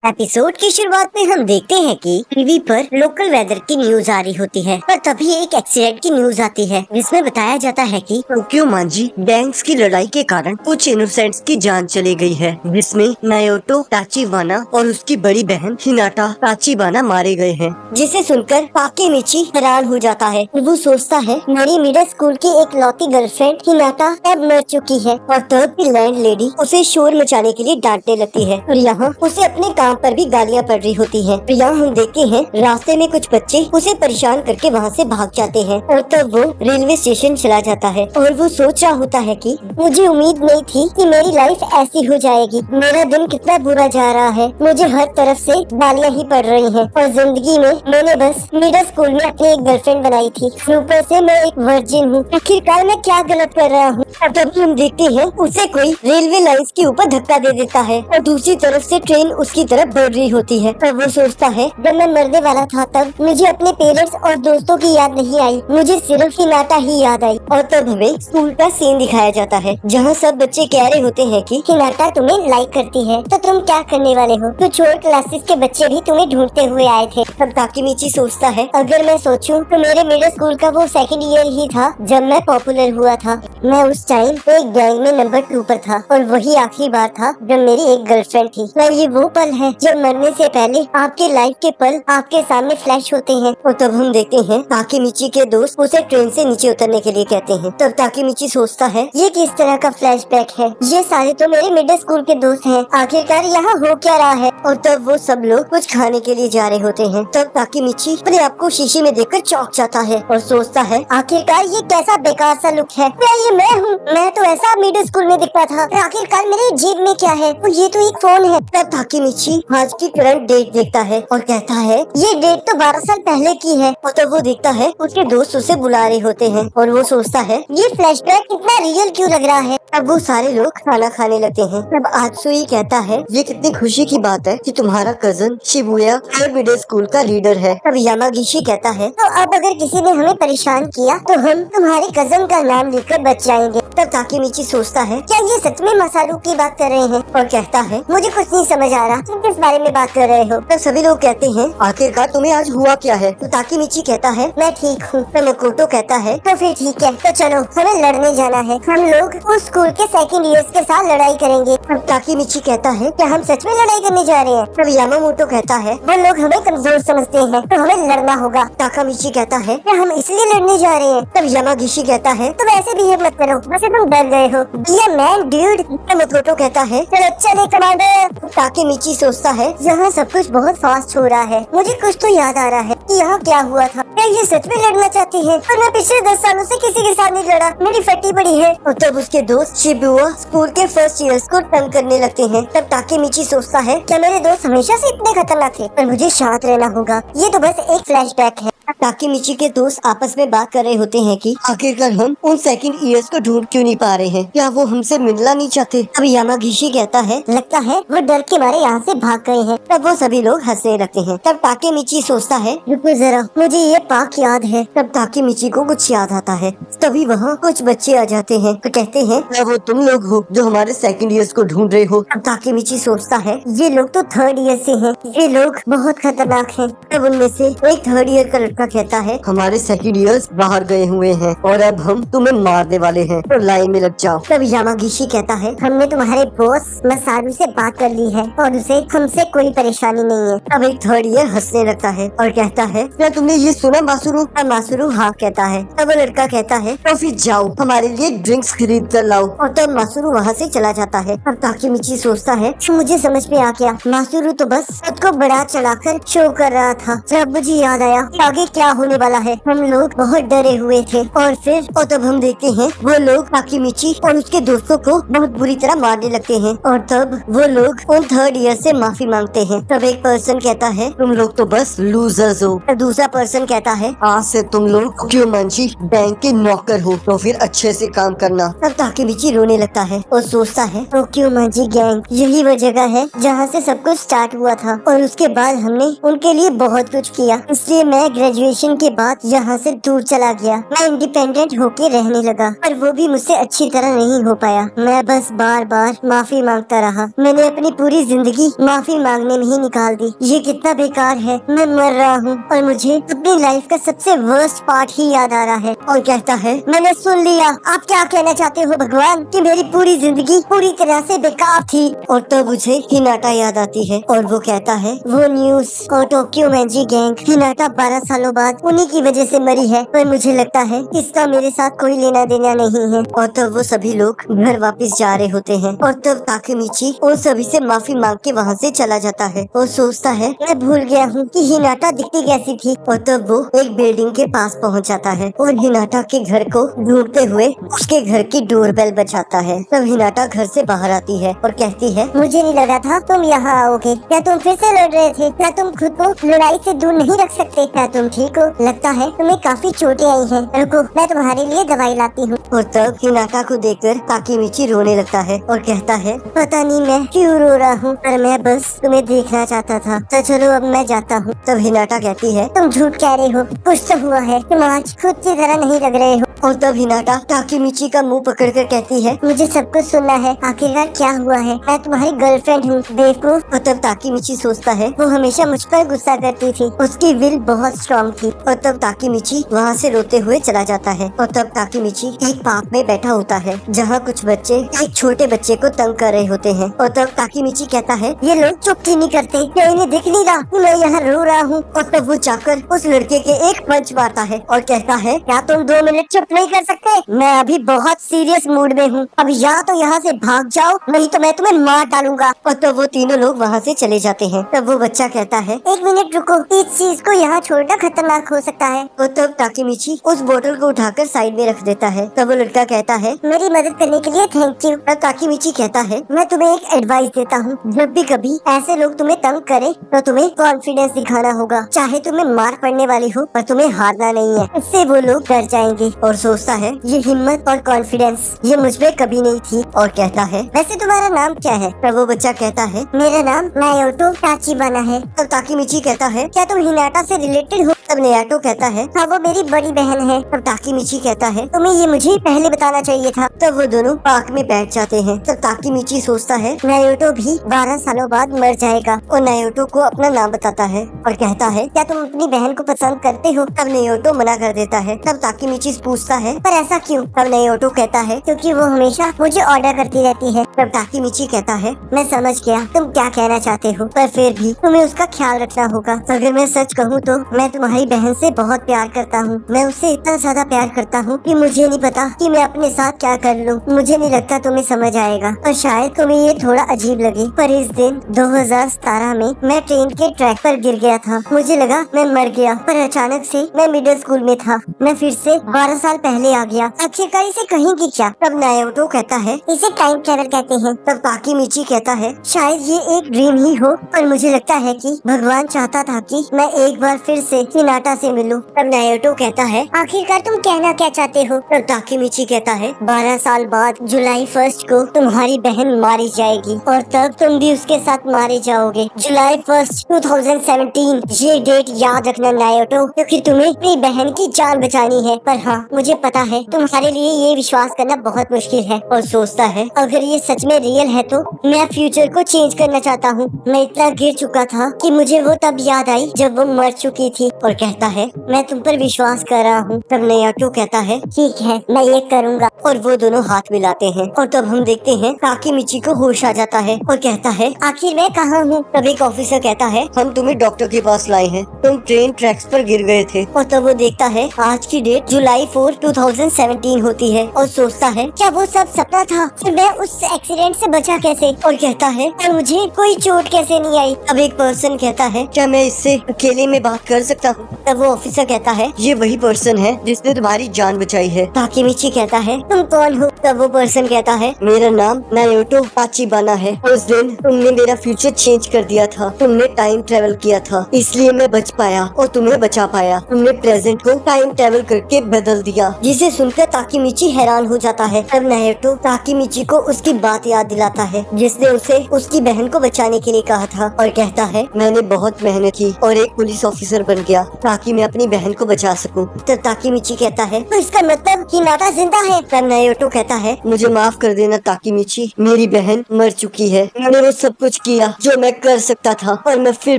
Episode की शुरुआत में हम देखते हैं कि टीवी पर लोकल वेदर की न्यूज आ रही होती है, पर तभी एक एक्सीडेंट की न्यूज आती है जिसमें बताया जाता है कि टोक्यो मांझी गैंग्स की लड़ाई के कारण कुछ इनोसेंट्स की जान चली गई है, जिसमें नायोटो ताचिबाना और उसकी बड़ी बहन हिनाटा ताचिबाना मारे गए हैं। जिसे सुनकर ताकेमिची हैरान हो जाता है। वो सोचता है मेरी मिडिल स्कूल की एक लौती गर्लफ्रेंड हिनाटा अब मर चुकी है, और तब की लैंड लेडी उसे शोर मचाने के लिए डांटने लगती है और यहाँ उसे अपने काम पर भी गालियाँ पड़ रही होती हैं। यहाँ हम देखते हैं रास्ते में कुछ बच्चे उसे परेशान करके वहाँ से भाग जाते हैं, और तब वो रेलवे स्टेशन चला जाता है और वो सोच रहा होता है कि मुझे उम्मीद नहीं थी कि मेरी लाइफ ऐसी हो जाएगी। मेरा दिन कितना बुरा जा रहा है, मुझे हर तरफ से गालियाँ ही पड़ रही हैं, और जिंदगी में मैंने बस मिडिल स्कूल में अपनी एक गर्लफ्रेंड बनाई थी, ऊपर से मैं एक वर्जिन हूँ। आखिरकार मैं क्या गलत कर रहा हूँ। और तभी हम देखते हैं उसे कोई रेलवे लाइंस के ऊपर धक्का दे देता है और दूसरी तरफ से ट्रेन उसकी तरफ बढ़ रही होती है। और वो सोचता है जब मैं मरने वाला था तब मुझे अपने पेरेंट्स और दोस्तों की याद नहीं आई, मुझे सिर्फ हिनाटा ही याद आई। और तब हमें स्कूल का सीन दिखाया जाता है जहाँ सब बच्चे कह रहे होते हैं कि हिनाटा तुम्हें लाइक करती है, तो तुम क्या करने वाले हो। तो छोटे क्लासेस के बच्चे भी तुम्हें ढूंढते हुए आए थे। तब ताकेमिची सोचता है अगर मैं सोचूं तो मेरे मिडिल स्कूल का वो सेकंड ईयर ही था जब मैं पॉपुलर हुआ था। मैं उस टाइम एक गैंग में नंबर 2 पर था, और वही आखिरी बार था जब मेरी एक गर्लफ्रेंड थी। और ये वो पल है जब मरने से पहले आपके लाइफ के पल आपके सामने फ्लैश होते हैं। और तब हम देखते हैं ताकेमिची के दोस्त उसे ट्रेन से नीचे उतरने के लिए कहते हैं। तब ताकेमिची सोचता है ये किस तरह का फ्लैशबैक है, ये सारे तो मेरे मिडिल स्कूल के दोस्त हैं, आखिरकार यहाँ हो क्या रहा है। और तब वो सब लोग कुछ खाने के लिए जा रहे होते हैं। तब ताकेमिची अपने आप को शीशे में देखकर चौंक जाता है और सोचता है आखिरकार ये कैसा बेकार सा लुक है, क्या ये मैं हूँ? मैं तो ऐसा मिडिल स्कूल में दिखता था, आखिरकार मेरे जेब में क्या है? तो ये तो एक फोन है। तब ताकेमिची आज की करंट डेट देखता है और कहता है ये डेट तो 12 साल पहले की है। और तब वो देखता है उसके दोस्त उसे बुला रहे होते हैं और वो सोचता है ये फ्लैशबैक कितना रियल क्यों लग रहा है। अब वो सारे लोग खाना खाने लगते हैं। तब आत्सुई कहता है ये कितनी खुशी की बात है कि तुम्हारा कजन शिबुया और मिडिल स्कूल का लीडर है। तब यामागिशी कहता है तो अब अगर किसी ने हमें परेशान किया तो हम तुम्हारे कजन का नाम लेकर बच जाएंगे। तब ताकेमिची सोचता है क्या ये सच में मसारू की बात कर रहे हैं, और कहता है मुझे कुछ नहीं समझ आ रहा, तुम किस बारे में बात कर रहे हो। तब सभी लोग कहते हैं आखिरकार तुम्हें आज हुआ क्या है। तो ताकेमिची कहता है मैं ठीक हूँ। तो मकोटो कहता है तो फिर ठीक है, तो चलो हमें लड़ने जाना है, हम लोग उस स्कूल के सेकंड ईयर्स के साथ लड़ाई करेंगे। तब ताकेमिची कहता है क्या हम सच में लड़ाई करने जा रहे हैं। तब यामामोटो कहता है वो लोग हमें कमजोर समझते हैं तो हमें लड़ना होगा। ताकामिची कहता है क्या हम इसलिए लड़ने जा रहे हैं। तब यामागिशी कहता है तुम ऐसे बिहेव मत करो, वैसे तुम डर गए हो। ये मैन ड्यूड। मकोटो कहता है चलो चले कमांडर। ताकेमिची सोचता है यहाँ सब कुछ बहुत फास्ट हो रहा है, मुझे कुछ तो याद आ रहा है कि यहाँ क्या हुआ था, क्या ये सच में लड़ना चाहते हैं। और मैं पिछले 10 सालों से किसी के साथ नहीं लड़ा, मेरी फटी पड़ी है। और तब उसके दोस्त शिबुया स्कूल के फर्स्ट ईयर्स को तंग करने लगते हैं। तब ताकेमिची सोचता है क्या मेरे दोस्त हमेशा से इतने खतरनाक थे, पर मुझे शांत रहना होगा, ये तो बस एक फ्लैशबैक है। ताकेमिची के दोस्त आपस में बात कर रहे होते हैं कि आखिरकार हम उन सेकंड ईयर्स को ढूंढ क्यों नहीं पा रहे हैं, क्या वो हमसे मिलना नहीं चाहते। अब यामागिशी कहता है लगता है वो डर के मारे यहाँ से भाग गए हैं। तब वो सभी लोग हंसने लगते हैं। तब ताकेमिची सोचता है रुको जरा, मुझे ये पार्क याद है। तब ताकेमिची को कुछ याद आता है। तभी वहाँ कुछ बच्चे आ जाते हैं तो कहते हैं क्या वो तुम लोग हो जो हमारे सेकंड ईयर्स को ढूंढ रहे हो। अब ताकेमिची सोचता है ये लोग तो थर्ड ईयर से हैं, ये लोग बहुत खतरनाक हैं। तब उनमें से एक थर्ड ईयर का लड़का कहता है हमारे सेकंड ईयर्स बाहर गए हुए हैं और अब हम तुम्हें मारने वाले हैं, तो लाइन में लग जाओ। तब यामागिशी कहता है हमने तुम्हारे बॉस मसारू से बात कर ली है और उसे हमसे कोई परेशानी नहीं है। अब एक थर्ड ईयर हंसने लगता है और कहता है क्या तुमने ये सुना मासुरू। और मासुरू हाँ कहता है। तब वो लड़का कहता है तो फिर जाओ हमारे लिए ड्रिंक्स खरीद कर लाओ। और तब मासुरू वहाँ से चला जाता है। अब ताकेमिची सोचता है मुझे समझ में आ गया, मासुरू तो बस खुद को बड़ा चढ़ाकर शो कर रहा था। जब मुझे याद आया आगे क्या होने वाला है, हम लोग बहुत डरे हुए थे। और फिर और तब हम देखते हैं वो लोग ताकेमिची और उसके दोस्तों को बहुत बुरी तरह मारने लगते हैं। और तब वो लोग उन थर्ड ईयर से माफी मांगते हैं। तब एक पर्सन कहता है तुम लोग तो बस लूजर्स हो। तब दूसरा पर्सन कहता है आज से तुम लोग क्यों मांझी बैंक के नौकर हो, तो फिर अच्छे से काम करना। तब ताकेमिची रोने लगता है और सोचता है टोक्यो मांझी गैंग यही वो जगह है जहाँ से सब कुछ स्टार्ट हुआ था, और उसके बाद हमने उनके लिए बहुत कुछ किया, इसलिए मैं ग्रेजुएशन के बाद यहाँ से दूर चला गया। मैं इंडिपेंडेंट होके रहने लगा, पर वो भी मुझसे अच्छी तरह नहीं हो पाया। मैं बस बार बार माफी मांगता रहा। मैंने अपनी पूरी जिंदगी माफी मांगने में ही निकाल दी। ये कितना बेकार है। मैं मर रहा हूँ और मुझे अपनी लाइफ का सबसे वर्स्ट पार्ट ही याद आ रहा है। और कहता है, मैंने सुन लिया। आप क्या कहना चाहते हो भगवान कि मेरी पूरी जिंदगी पूरी तरह से बेकार थी। और तो मुझे हिनाटा याद आती है और वो कहता है, वो न्यूज़ और टोक्यो मैजी गैंग, हिनाटा 12 सालों बाद उन्हीं की वजह से मरी है, पर मुझे लगता है इसका मेरे साथ कोई लेना देना नहीं है। और तब वो सभी लोग घर वापस जा रहे होते हैं और तब ताकेमिची उन सभी से माफी मांग के वहाँ से चला जाता है और सोचता है, मैं भूल गया हूँ कि हिनाटा दिखती कैसी थी। और तब वो एक बिल्डिंग के पास पहुँच जाता है और हिनाटा के घर को ढूंढते हुए उसके घर की डोरबेल बजाता है। तब हिनाटा घर से बाहर आती है और कहती है, मुझे नहीं लगा था तुम यहाँ आओगे। क्या तुम फिर से लड़ रहे थे? क्या तुम खुद को लड़ाई से दूर नहीं रख सकते? क्या तुम ठीक हो? लगता है तुम्हें काफी चोटें आई हैं। रुको, मैं तुम्हारे लिए दवाई लाती हूँ। और तब हिनाटा को देखकर ताकेमिची रोने लगता है और कहता है, पता नहीं मैं क्यों रो रहा हूँ, पर मैं बस तुम्हें देखना चाहता था। तो चलो अब मैं जाता हूँ। तब हिनाटा कहती है, तुम झूठ कह रहे हो, कुछ तो हुआ है, तुम आज खुद की तरह नहीं लग रहे हो। और तब हिनाटा ताकेमिची का मुंह पकड़कर कहती है, मुझे सब कुछ सुनना है, आखिरकार क्या हुआ है? मैं तुम्हारी गर्लफ्रेंड हूँ, बेवकूफ। और तब ताकेमिची सोचता है, वो हमेशा मुझ पर गुस्सा करती थी, उसकी विल बहुत स्ट्रॉन्ग थी। और तब ताकेमिची वहाँ से रोते हुए चला जाता है। और तब ताकेमिची एक पार्क में बैठा होता है जहाँ कुछ बच्चे एक छोटे बच्चे को तंग कर रहे होते हैं। और तब ताकेमिची कहता है, ये लोग चुप क्यों नहीं करते? क्या इन्हें दिख नहीं रहा कि मैं यहाँ रो रहा हूँ? और तब वो जाकर उस लड़के के एक पंच मारता है और कहता है, क्या तुम 2 मिनट चुप नहीं कर सकते? मैं अभी बहुत सीरियस मूड में हूँ, अब या तो यहाँ से भाग जाओ, नहीं तो मैं तुम्हें मार डालूंगा। और तब वो तीनों लोग वहाँ से चले जाते हैं। तब वो बच्चा कहता है, 1 मिनट रुको, इस चीज को यहाँ छोड़ना खतरनाक हो सकता है। और तब ताकेमिची उस बोतल को उठाकर साइड में रख देता है। तब वो लड़का कहता है, मेरी मदद करने के लिए थैंक यू। और ताकेमिची कहता है, मैं तुम्हें एक एडवाइस देता हूँ, जब भी कभी ऐसे लोग तुम्हें तंग करे तो तुम्हें कॉन्फिडेंस दिखाना होगा। चाहे तुम्हें मार पड़ने वाली हो, पर तुम्हें हारना नहीं है, इससे वो लोग डर जाएंगे। और सोचता है, ये हिम्मत और कॉन्फिडेंस ये मुझ में कभी नहीं थी। और कहता है, वैसे तुम्हारा नाम क्या है? तब वो बच्चा कहता है, मेरा नाम नायोटो ताचिबाना है। तब ताकेमिची कहता है, क्या तुम हिनाटा से रिलेटेड हो? तब नायोटो कहता है, हाँ, वो मेरी बड़ी बहन है। तब ताकेमिची कहता है, तुम्हें ये मुझे पहले बताना चाहिए था। तब वो दोनों पार्क में बैठ जाते हैं। तब ताकेमिची सोचता है, नायोटो भी 12 सालों बाद मर जाएगा। और नायोटो को अपना नाम बताता है और कहता है, क्या तुम अपनी बहन को पसंद करते हो? तब नायोटो मना कर देता है। तब ताकेमिची पूछता है, पर ऐसा क्यों? तब नायोटो कहता है, क्योंकि वो हमेशा मुझे ऑर्डर करती रहती है। तब ताकेमिची कहता है, मैं समझ गया तुम क्या कहना चाहते हो, पर फिर भी तुम्हें उसका ख्याल रखना होगा। अगर मैं सच कहूँ तो मैं तुम्हारी बहन से बहुत प्यार करता हूँ। मैं उससे इतना ज्यादा प्यार करता हूँ कि मुझे नहीं पता कि मैं अपने साथ क्या कर लूँ। मुझे नहीं लगता तुम्हें समझ आएगा और शायद तुम्हें ये थोड़ा अजीब लगे, पर इस दिन 2017 में मैं ट्रेन के ट्रैक पर गिर गया था। मुझे लगा मैं मर गया, पर अचानक से मैं मिडिल स्कूल में था। मैं फिर से 12 साल पहले आ गया। आखिरकार इसे कहेंगे क्या? तब नायोटो कहता है, इसे टाइम ट्रेवल कहते हैं। तब ताकेमिची कहता है, शायद ये एक ड्रीम ही हो, पर मुझे लगता है कि भगवान चाहता था कि मैं एक बार फिर से हिनाटा से मिलूं। तब नायोटो कहता है, आखिरकार तुम कहना क्या चाहते हो? तब ताकेमिची कहता है, 12 साल बाद जुलाई 1 को तुम्हारी बहन मारी जाएगी और तब तुम भी उसके साथ मारे जाओगे। जुलाई 1, 2017, ये डेट याद रखना नायोटो, क्योंकि तुम्हें अपनी बहन की जान बचानी है। पर हाँ, मुझे पता है तुम्हारे लिए ये विश्वास करना बहुत मुश्किल है। और सोचता है, अगर ये सच में रियल है तो मैं फ्यूचर को चेंज करना चाहता हूँ। मैं इतना गिर चुका था कि मुझे वो तब याद आई जब वो मर चुकी थी। और कहता है, मैं तुम पर विश्वास कर रहा हूँ। तब नायोटो कहता है, ठीक है, मैं ये करूँगा। और वो दोनों हाथ मिलाते हैं और तब हम देखते हैं ताकेमिची को होश आ जाता है और कहता है, आखिर मैं कहाँ हूँ? तब एक ऑफिसर कहता है, हम तुम्हें डॉक्टर के पास लाए हैं, तुम ट्रेन ट्रैक्स पर गिर गए थे। और तब वो देखता है आज की डेट जुलाई 4, 2017 होती है और सोचता है, क्या वो सब सपना था? फिर मैं उस एक्सीडेंट से बचा कैसे? और कहता है, और मुझे कोई चोट कैसे नहीं आई? अब एक पर्सन कहता है, क्या मैं इससे अकेले में बात कर सकता हूँ? तब वो ऑफिसर कहता है, ये वही पर्सन है जिसने तुम्हारी जान बचाई है। ताकेमिची कहता है, तुम कौन हो? तब वो पर्सन कहता है, मेरा नाम नायोटो ताचिबाना है। उस दिन तुमने मेरा फ्यूचर चेंज कर दिया था, तुमने टाइम ट्रेवल किया था, इसलिए मैं बच पाया और तुम्हें बचा पाया। तुमने प्रेजेंट को टाइम ट्रेवल करके बदल दिया। जिसे सुनकर ताकेमिची हैरान हो जाता है। तब नायोटो ताकेमिची को उसकी बात याद दिलाता है जिसने उसे उसकी बहन को बचाने के लिए कहा था और कहता है, मैंने बहुत मेहनत की और एक पुलिस ऑफिसर बन गया, किया ताकि मैं अपनी बहन को बचा सकूं। तब ताकीमिची कहता है, तो इसका मतलब हिनाटा जिंदा है। तब नायोटो कहता है, मुझे माफ कर देना ताकीमिची, मेरी बहन मर चुकी है। मैंने वो सब कुछ किया जो मैं कर सकता था और मैं फिर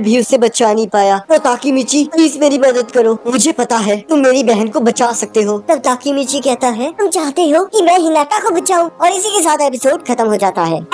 भी उसे बचा नहीं पाया। तो ताकीमिची प्लीज मेरी मदद करो, मुझे पता है तुम मेरी बहन को बचा सकते हो। तब ताकीमिची कहता है, तुम चाहते हो कि मैं हिनाटा को बचाऊं? और इसी के साथ एपिसोड खत्म हो जाता है।